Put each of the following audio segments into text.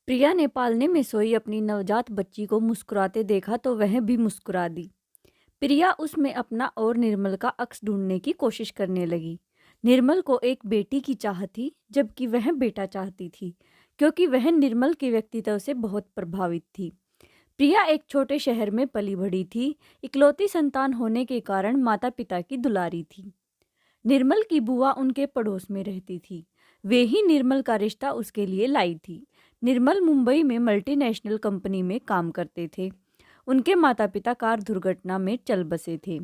प्रिया ने पालने में सोई अपनी नवजात बच्ची को मुस्कुराते देखा तो वह भी मुस्कुरा दी। प्रिया उसमें अपना और निर्मल का अक्स ढूंढने की कोशिश करने लगी। निर्मल को एक बेटी की चाह थी, जबकि वह बेटा चाहती थी, क्योंकि वह निर्मल के व्यक्तित्व से बहुत प्रभावित थी। प्रिया एक छोटे शहर में पली बढ़ी थी। इकलौती संतान होने के कारण माता पिता की दुलारी थी। निर्मल की बुआ उनके पड़ोस में रहती थी। वे ही निर्मल का रिश्ता उसके लिए लाई थी। निर्मल मुंबई में मल्टीनेशनल कंपनी में काम करते थे। उनके माता पिता कार दुर्घटना में चल बसे थे।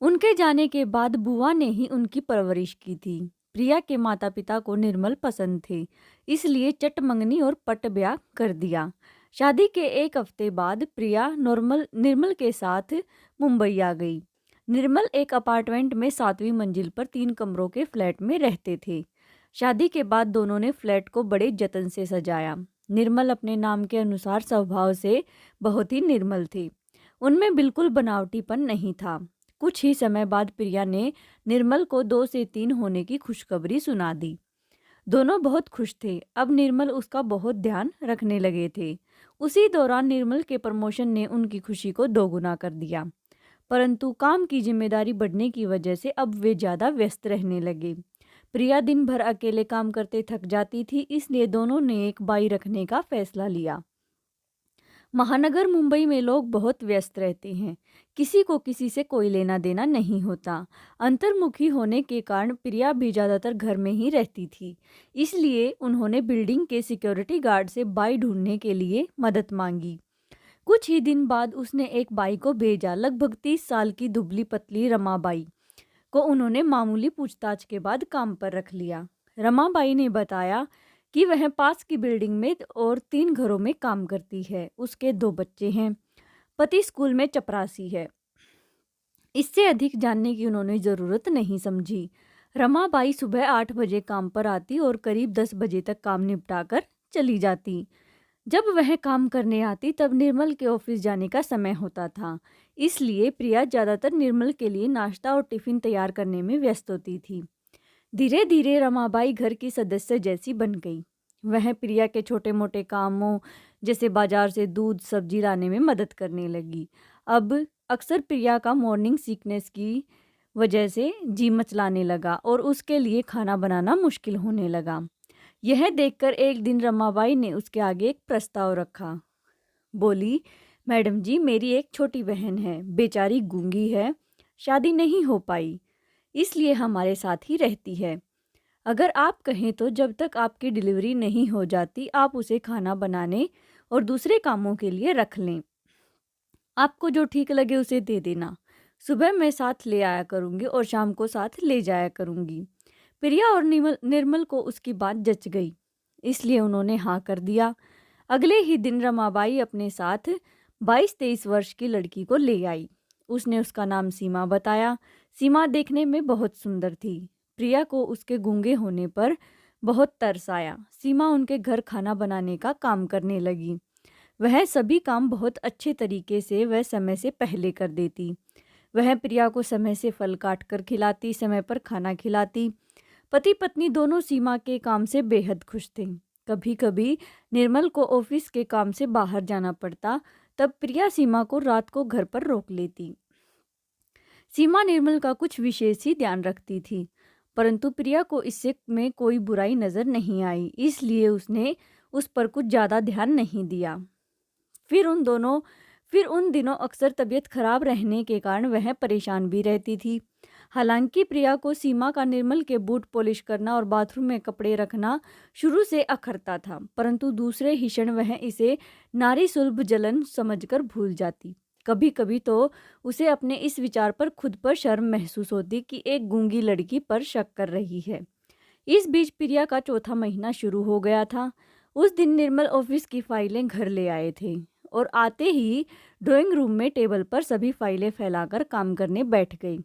उनके जाने के बाद बुआ ने ही उनकी परवरिश की थी। प्रिया के माता पिता को निर्मल पसंद थे, इसलिए चट मंगनी और पट ब्याह कर दिया। शादी के एक हफ्ते बाद प्रिया निर्मल के साथ मुंबई आ गई। निर्मल एक अपार्टमेंट में 7वीं मंजिल पर 3 कमरों के फ्लैट में रहते थे। शादी के बाद दोनों ने फ्लैट को बड़े जतन से सजाया। निर्मल अपने नाम के अनुसार स्वभाव से बहुत ही निर्मल थे। उनमें बिल्कुल बनावटीपन नहीं था। कुछ ही समय बाद प्रिया ने निर्मल को 2 से 3 होने की खुशखबरी सुना दी। दोनों बहुत खुश थे। अब निर्मल उसका बहुत ध्यान रखने लगे थे। उसी दौरान निर्मल के प्रमोशन ने उनकी खुशी को दोगुना कर दिया। परंतु काम की जिम्मेदारी बढ़ने की वजह से अब वे ज़्यादा व्यस्त रहने लगे। प्रिया दिन भर अकेले काम करते थक जाती थी, इसलिए दोनों ने एक बाई रखने का फैसला लिया। महानगर मुंबई में लोग बहुत व्यस्त रहते हैं। किसी को किसी से कोई लेना देना नहीं होता। अंतर्मुखी होने के कारण प्रिया भी ज़्यादातर घर में ही रहती थी। इसलिए उन्होंने बिल्डिंग के सिक्योरिटी गार्ड से बाई ढूंढने के लिए मदद मांगी। कुछ ही दिन बाद उसने एक बाई को भेजा। लगभग 30 साल की दुबली पतली रमाबाई को उन्होंने मामूली पूछताछ के बाद काम पर रख लिया। रमाबाई ने बताया कि वह पास की बिल्डिंग में और 3 घरों में काम करती है। उसके 2 बच्चे हैं। पति स्कूल में चपरासी है। इससे अधिक जानने की उन्होंने ज़रूरत नहीं समझी। रमाबाई सुबह 8 बजे काम पर आती और करीब 10 बजे तक काम निपटाकर चली जाती। जब वह काम करने आती तब निर्मल के ऑफिस जाने का समय होता था। इसलिए प्रिया ज़्यादातर निर्मल के लिए नाश्ता और टिफ़िन तैयार करने में व्यस्त होती थी। धीरे धीरे रमाबाई घर की सदस्य जैसी बन गई। वह प्रिया के छोटे मोटे कामों जैसे बाजार से दूध सब्जी लाने में मदद करने लगी। अब अक्सर प्रिया का मॉर्निंग सिकनेस की वजह से जी मचलाने लगा और उसके लिए खाना बनाना मुश्किल होने लगा। यह देखकर एक दिन रमाबाई ने उसके आगे एक प्रस्ताव रखा। बोली, मैडम जी, मेरी एक छोटी बहन है, बेचारी गूंगी है, शादी नहीं हो पाई, इसलिए हमारे साथ ही रहती है। अगर आप कहें तो जब तक आपकी डिलीवरी नहीं हो जाती आप उसे खाना बनाने और दूसरे कामों के लिए रख लें। आपको जो ठीक लगे उसे दे देना। सुबह मैं साथ ले आया करूँगी और शाम को साथ ले जाया करूँगी। प्रिया और निर्मल को उसकी बात जच गई, इसलिए उन्होंने हाँ कर दिया। अगले ही दिन रमाबाई अपने साथ 22-23 वर्ष की लड़की को ले आई। उसने उसका नाम सीमा बताया। सीमा देखने में बहुत सुंदर थी। प्रिया को उसके गूंगे होने पर बहुत तरस आया। सीमा उनके घर खाना बनाने का काम करने लगी। वह सभी काम बहुत अच्छे तरीके से वह समय से पहले कर देती। वह प्रिया को समय से फल काट कर खिलाती, समय पर खाना खिलाती। पति पत्नी दोनों सीमा के काम से बेहद खुश थे। कभी कभी निर्मल को ऑफिस के काम से बाहर जाना पड़ता, तब प्रिया सीमा को रात को घर पर रोक लेती। सीमा निर्मल का कुछ विशेष ही ध्यान रखती थी, परंतु प्रिया को इससे में कोई बुराई नजर नहीं आई, इसलिए उसने उस पर कुछ ज़्यादा ध्यान नहीं दिया। फिर उन दिनों अक्सर तबीयत खराब रहने के कारण वह परेशान भी रहती थी। हालांकि प्रिया को सीमा का निर्मल के बूट पॉलिश करना और बाथरूम में कपड़े रखना शुरू से अखरता था, परंतु दूसरे ही क्षण वह इसे नारी सुलभ जलन समझकर भूल जाती। कभी कभी तो उसे अपने इस विचार पर खुद पर शर्म महसूस होती कि एक गूंगी लड़की पर शक कर रही है। इस बीच प्रिया का चौथा महीना शुरू हो गया था। उस दिन निर्मल ऑफिस की फाइलें घर ले आए थे और आते ही ड्राइंग रूम में टेबल पर सभी फाइलें फैलाकर काम करने बैठ गई।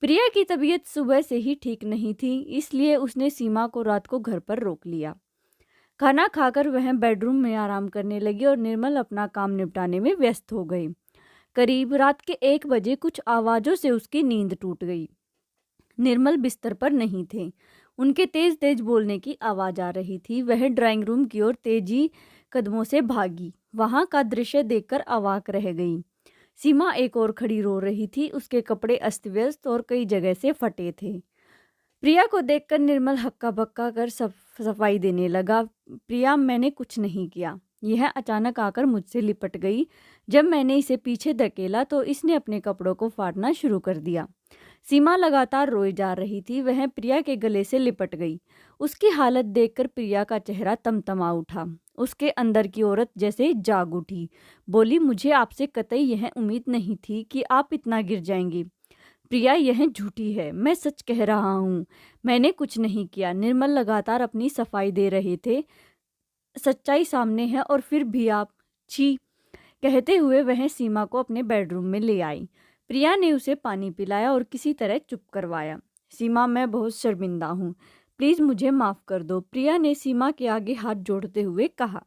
प्रिया की तबीयत सुबह से ही ठीक नहीं थी, इसलिए उसने सीमा को रात को घर पर रोक लिया। खाना खाकर वह बेडरूम में आराम करने लगी और निर्मल अपना काम निपटाने में व्यस्त हो गई। करीब रात के 1 बजे कुछ आवाज़ों से उसकी नींद टूट गई। निर्मल बिस्तर पर नहीं थे। उनके तेज तेज बोलने की आवाज आ रही थी। वह ड्राइंग रूम की ओर तेजी कदमों से भागी। वहां का दृश्य देखकर अवाक रह गई। सीमा एक और खड़ी रो रही थी। उसके कपड़े अस्त व्यस्त और कई जगह से फटे थे। प्रिया को देखकर निर्मल हक्का बक्का कर सफाई देने लगा। प्रिया, मैंने कुछ नहीं किया। यह अचानक आकर मुझसे लिपट गई। जब मैंने इसे पीछे धकेला तो इसने अपने कपड़ों को फाड़ना शुरू कर दिया। सीमा लगातार रोई जा रही थी। वह प्रिया के गले से लिपट गई। उसकी हालत देखकर प्रिया का चेहरा तमतमा उठा। उसके अंदर की औरत जैसे जाग उठी। बोली, मुझे आपसे कतई यह उम्मीद नहीं थी कि आप इतना गिर जाएंगी। प्रिया, यह झूठी है। मैं सच कह रहा हूँ, मैंने कुछ नहीं किया। निर्मल लगातार अपनी सफाई दे रहे थे। सच्चाई सामने है और फिर भी आप। छी। कहते हुए वह सीमा को अपने बेडरूम में ले आई। प्रिया ने उसे पानी पिलाया और किसी तरह चुप करवाया। सीमा, मैं बहुत शर्मिंदा हूँ, प्लीज मुझे माफ कर दो, प्रिया ने सीमा के आगे हाथ जोड़ते हुए कहा।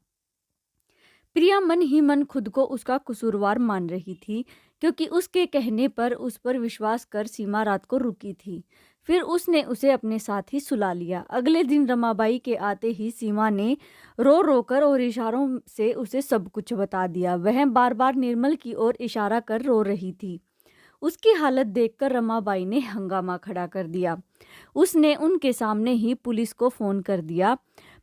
प्रिया मन ही मन खुद को उसका कसूरवार मान रही थी, क्योंकि उसके कहने पर उस पर विश्वास कर सीमा रात को रुकी थी। फिर उसने उसे अपने साथ ही सुला लिया। अगले दिन रमाबाई के आते ही सीमा ने रो रो कर और इशारों से उसे सब कुछ बता दिया। वह बार बार निर्मल की ओर इशारा कर रो रही थी। उसकी हालत देखकर रमाबाई ने हंगामा खड़ा कर दिया। उसने उनके सामने ही पुलिस को फोन कर दिया।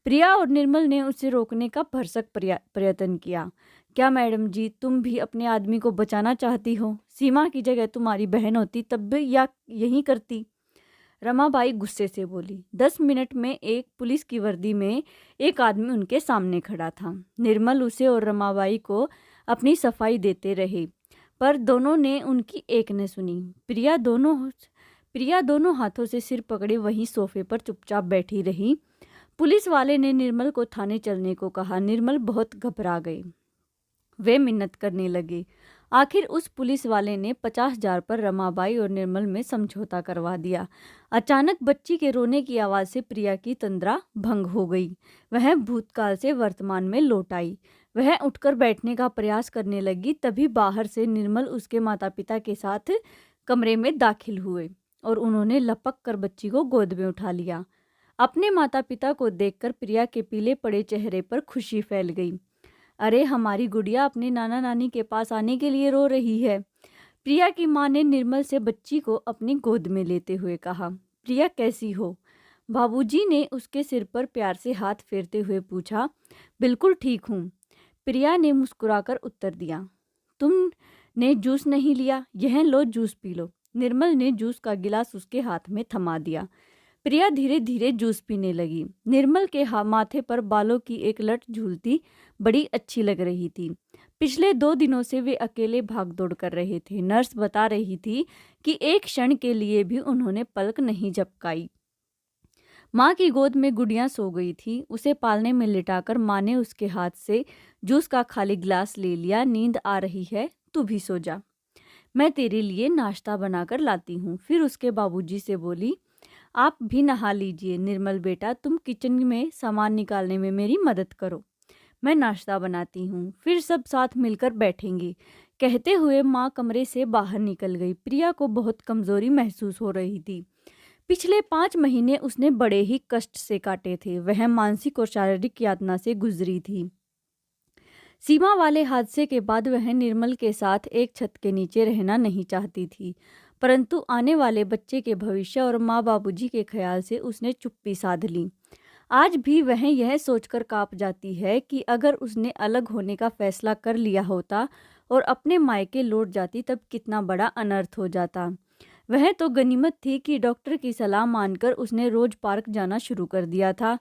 प्रिया और निर्मल ने उसे रोकने का भरसक प्रयत्न किया। क्या मैडम जी, तुम भी अपने आदमी को बचाना चाहती हो? सीमा की जगह तुम्हारी बहन होती तब भी या यही करती? रमाबाई गुस्से से बोली। 10 मिनट में एक पुलिस की वर्दी में एक आदमी उनके सामने खड़ा था। निर्मल उसे और रमाबाई को अपनी सफाई देते रहे, पर दोनों ने उनकी एक न सुनी। प्रिया दोनों हाथों से सिर पकड़े वहीं सोफे पर चुपचाप बैठी रही। पुलिस वाले ने निर्मल को थाने चलने को कहा। निर्मल बहुत घबरा गए। वे मिन्नत करने लगे। आखिर उस पुलिस वाले ने 50,000 पर रमाबाई और निर्मल में समझौता करवा दिया। अचानक बच्ची के रोने की आवाज़ से प्रिया की तंद्रा भंग हो गई। वह भूतकाल से वर्तमान में लौट आई। वह उठकर बैठने का प्रयास करने लगी। तभी बाहर से निर्मल उसके माता पिता के साथ कमरे में दाखिल हुए और उन्होंने लपक कर बच्ची को गोद में उठा लिया। अपने माता पिता को देखकर प्रिया के पीले पड़े चेहरे पर खुशी फैल गई। अरे, हमारी गुड़िया अपने नाना नानी के पास आने के लिए रो रही है। प्रिया की मां ने निर्मल से बच्ची को अपनी गोद में लेते हुए कहा। प्रिया, कैसी हो? बाबूजी ने उसके सिर पर प्यार से हाथ फेरते हुए पूछा। बिल्कुल ठीक हूँ, प्रिया ने मुस्कुराकर उत्तर दिया। तुमने जूस नहीं लिया? यह लो, जूस पी लो। निर्मल ने जूस का गिलास उसके हाथ में थमा दिया। प्रिया धीरे धीरे जूस पीने लगी। निर्मल के माथे पर बालों की एक लट झूलती बड़ी अच्छी लग रही थी। पिछले 2 दिनों से वे अकेले भाग दौड़ कर रहे थे। नर्स बता रही थी कि एक क्षण के लिए भी उन्होंने पलक नहीं झपकाई। माँ की गोद में गुड़िया सो गई थी। उसे पालने में लिटाकर माँ ने उसके हाथ से जूस का खाली गिलास ले लिया। नींद आ रही है, तू भी सो जा, मैं तेरे लिए नाश्ता बनाकर लाती हूँ। फिर उसके बाबूजी से बोली, आप भी नहा लीजिए। निर्मल बेटा, तुम किचन में सामान निकालने में मेरी मदद करो, मैं नाश्ता बनाती हूँ, फिर सब साथ मिलकर बैठेंगे। कहते हुए माँ कमरे से बाहर निकल गई। प्रिया को बहुत कमजोरी महसूस हो रही थी। पिछले 5 महीने उसने बड़े ही कष्ट से काटे थे। वह मानसिक और शारीरिक यातना से गुजरी थी। सीमा वाले हादसे के बाद वह निर्मल के साथ एक छत के नीचे रहना नहीं चाहती थी, परंतु आने वाले बच्चे के भविष्य और माँ बाबूजी के ख्याल से उसने चुप्पी साध ली। आज भी वह यह सोचकर कांप जाती है कि अगर उसने अलग होने का फैसला कर लिया होता और अपने मायके लौट जाती तब कितना बड़ा अनर्थ हो जाता। वह तो गनीमत थी कि डॉक्टर की सलाह मानकर उसने रोज पार्क जाना शुरू कर दिया था।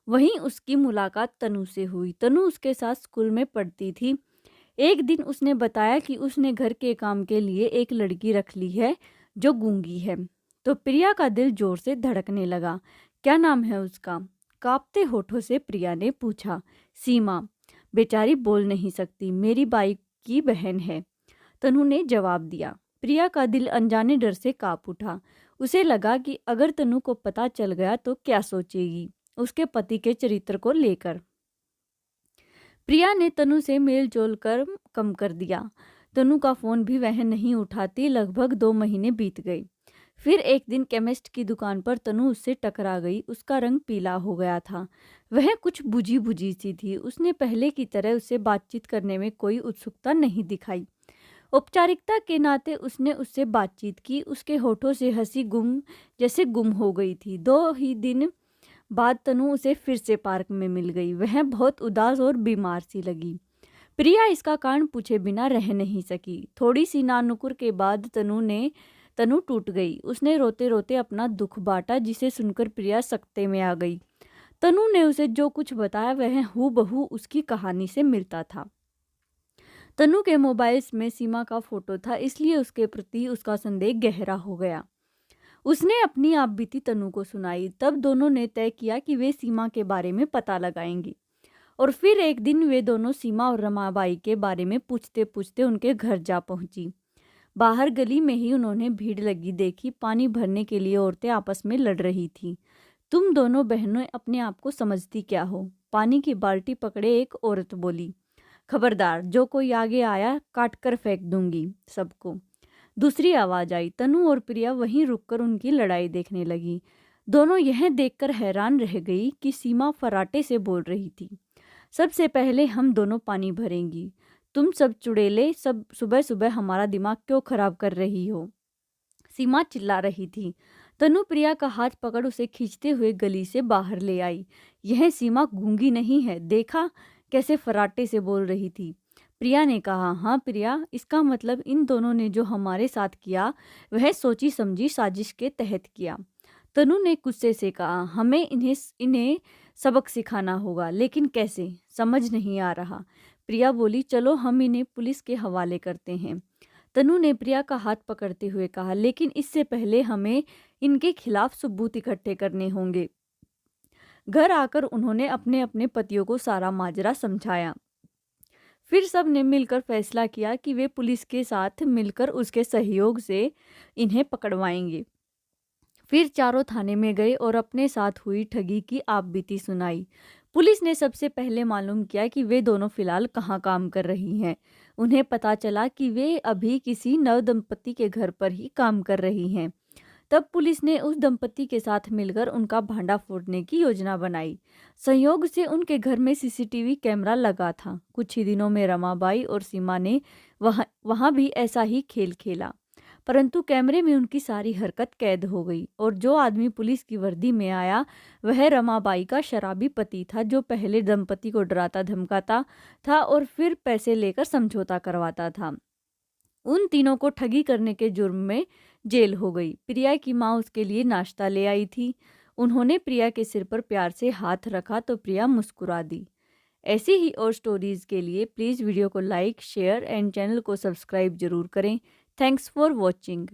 वहीं उसकी मुलाकात तनु से हुई। तनु उसके साथ स्कूल में पढ़ती थी। एक दिन उसने बताया कि उसने घर के काम के लिए एक लड़की रख ली है जो गूंगी है। तो प्रिया का दिल जोर से धड़कने लगा। क्या नाम है उसका? कांपते होठों से प्रिया ने पूछा। सीमा, बेचारी बोल नहीं सकती, मेरी बाई की बहन है, तनु ने जवाब दिया। प्रिया का दिल अनजाने डर से कांप उठा। उसे लगा कि अगर तनु को पता चल गया तो क्या सोचेगी उसके पति के चरित्र को लेकर। प्रिया ने तनु से मेल जोल कर कम कर दिया। तनु का फोन भी वह नहीं उठाती। लगभग 2 महीने बीत गए। फिर एक दिन केमिस्ट की दुकान पर तनु उससे टकरा गई। उसका रंग पीला हो गया था। वह कुछ बुझी बुझी सी थी। उसने पहले की तरह उससे बातचीत करने में कोई उत्सुकता नहीं दिखाई। औपचारिकता के नाते उसने उससे बातचीत की। उसके होठों से हंसी गुम हो गई थी। 2 ही दिन बाद तनु उसे फिर से पार्क में मिल गई। वह बहुत उदास और बीमार सी लगी। प्रिया इसका कारण पूछे बिना रह नहीं सकी। थोड़ी सी नानुकुर के बाद तनु टूट गई। उसने रोते रोते अपना दुख बांटा, जिसे सुनकर प्रिया सकते में आ गई। तनु ने उसे जो कुछ बताया वह हूबहू उसकी कहानी से मिलता था। तनु के मोबाइल में सीमा का फोटो था, इसलिए उसके प्रति उसका संदेह गहरा हो गया। उसने अपनी आपबीती तनु को सुनाई। तब दोनों ने तय किया कि वे सीमा के बारे में पता लगाएंगे। और फिर एक दिन वे दोनों सीमा और रमाबाई के बारे में पूछते पूछते उनके घर जा पहुंची। बाहर गली में ही उन्होंने भीड़ लगी देखी। पानी भरने के लिए औरतें आपस में लड़ रही थीं। तुम दोनों बहनों अपने आप को समझती क्या हो? पानी की बाल्टी पकड़े एक औरत बोली। खबरदार, जो कोई आगे आया काट कर फेंक दूंगी सबको। दूसरी आवाज आई। तनु और प्रिया वहीं रुककर उनकी लड़ाई देखने लगी। दोनों यह देखकर हैरान रह गई कि सीमा फर्राटे से बोल रही थी। सबसे पहले हम दोनों पानी भरेंगी। तुम सब चुड़ैले सब सुबह सुबह हमारा दिमाग क्यों खराब कर रही हो? सीमा चिल्ला रही थी। तनु प्रिया का हाथ पकड़ उसे खींचते हुए गली से बाहर ले आई। यह सीमा गूंगी नहीं है, देखा कैसे फर्राटे से बोल रही थी। प्रिया ने कहा, हाँ प्रिया, इसका मतलब इन दोनों ने जो हमारे साथ किया वह सोची समझी साजिश के तहत किया। तनु ने गुस्से से कहा, हमें इन्हें सबक सिखाना होगा, लेकिन कैसे समझ नहीं आ रहा। प्रिया बोली, चलो हम इन्हें पुलिस के हवाले करते हैं। तनु ने प्रिया का हाथ पकड़ते हुए कहा, लेकिन इससे पहले हमें इनके खिलाफ सबूत इकट्ठे करने होंगे। घर आकर उन्होंने अपने अपने पतियों को सारा माजरा समझाया। फिर सब ने मिलकर फैसला किया कि वे पुलिस के साथ मिलकर उसके सहयोग से इन्हें पकड़वाएंगे। फिर चारों थाने में गए और अपने साथ हुई ठगी की आपबीती सुनाई। पुलिस ने सबसे पहले मालूम किया कि वे दोनों फिलहाल कहाँ काम कर रही हैं। उन्हें पता चला कि वे अभी किसी नव दंपति के घर पर ही काम कर रही हैं। तब पुलिस ने उस दंपति के साथ मिलकर उनका भांडा फोड़ने की योजना बनाई। संयोग से उनके घर में सीसीटीवी कैमरा लगा था। कुछ ही दिनों में रमाबाई और सीमा ने वहां भी ऐसा ही खेल खेला, परंतु कैमरे में उनकी सारी हरकत कैद हो गई। और जो आदमी पुलिस की वर्दी में आया वह रमाबाई का शराबी पति था, जो पहले दंपति को डराता धमकाता था और फिर पैसे लेकर समझौता करवाता था। उन तीनों को ठगी करने के जुर्म में जेल हो गई। प्रिया की माँ उसके लिए नाश्ता ले आई थी। उन्होंने प्रिया के सिर पर प्यार से हाथ रखा तो प्रिया मुस्कुरा दी। ऐसी ही और स्टोरीज के लिए प्लीज़ वीडियो को लाइक, शेयर एंड चैनल को सब्सक्राइब जरूर करें। Thanks for watching.